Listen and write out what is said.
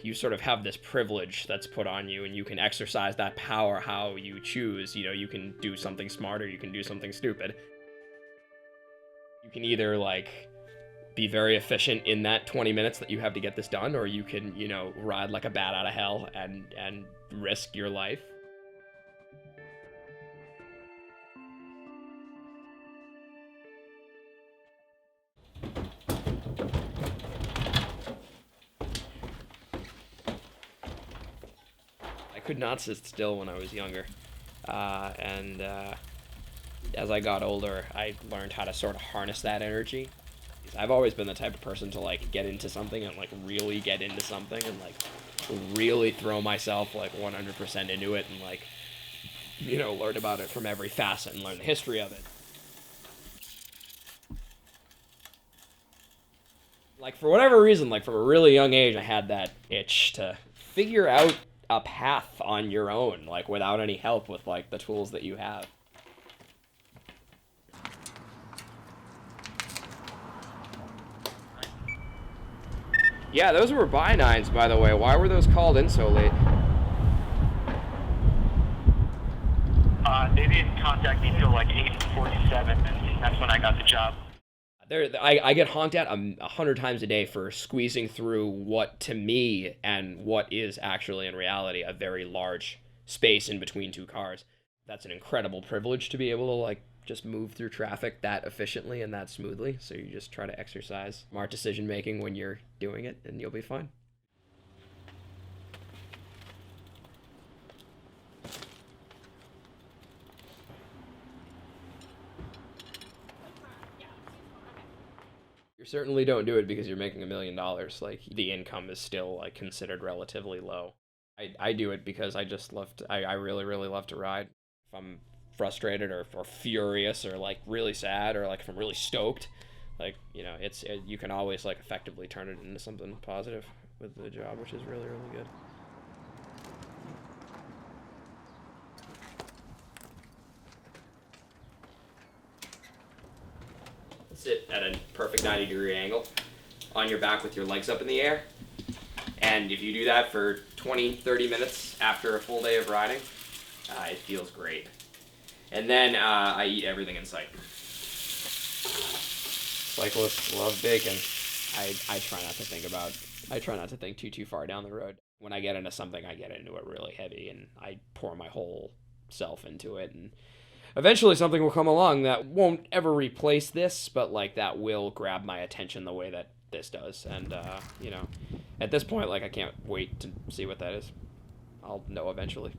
you sort of have this privilege that's put on you, and you can exercise that power how you choose. You know, you can do something smart or you can do something stupid. You can either, like, be very efficient in that 20 minutes that you have to get this done, or you can, you know, ride like a bat out of hell and risk your life. I could not sit still when I was younger. And as I got older, I learned how to sort of harness that energy. I've always been the type of person to, like, get into something and, like, really get into something and, like, really throw myself, like, 100% into it and, like, you know, learn about it from every facet and learn the history of it. Like, for whatever reason, like, from a really young age, I had that itch to figure out a path on your own, like, without any help with, like, the tools that you have. Yeah, those were buy nines, by the way. Why were those called in so late? They didn't contact me until like 8:47, and that's when I got the job. I get honked at 100 times a day for squeezing through what, to me, and what is actually in reality a very large space in between two cars. That's an incredible privilege to be able to, like, just move through traffic that efficiently and that smoothly. So you just try to exercise smart decision making when you're doing it, and you'll be fine. You certainly don't do it because you're making $1 million. Like, the income is still, like, considered relatively low. I do it because I just love to, I really, really love to ride. If I'm frustrated or furious or, like, really sad, or, like, if I'm really stoked, like, you know, you can always, like, effectively turn it into something positive with the job, which is really, really good. Sit at a perfect 90-degree angle on your back with your legs up in the air. And if you do that for 20, 30 minutes after a full day of riding, it feels great. And then I eat everything in sight. Cyclists love bacon. I try not to think too far down the road. When I get into something, I get into it really heavy, and I pour my whole self into it, and eventually something will come along that won't ever replace this, but, like, that will grab my attention the way that this does. And you know, at this point, like, I can't wait to see what that is. I'll know eventually.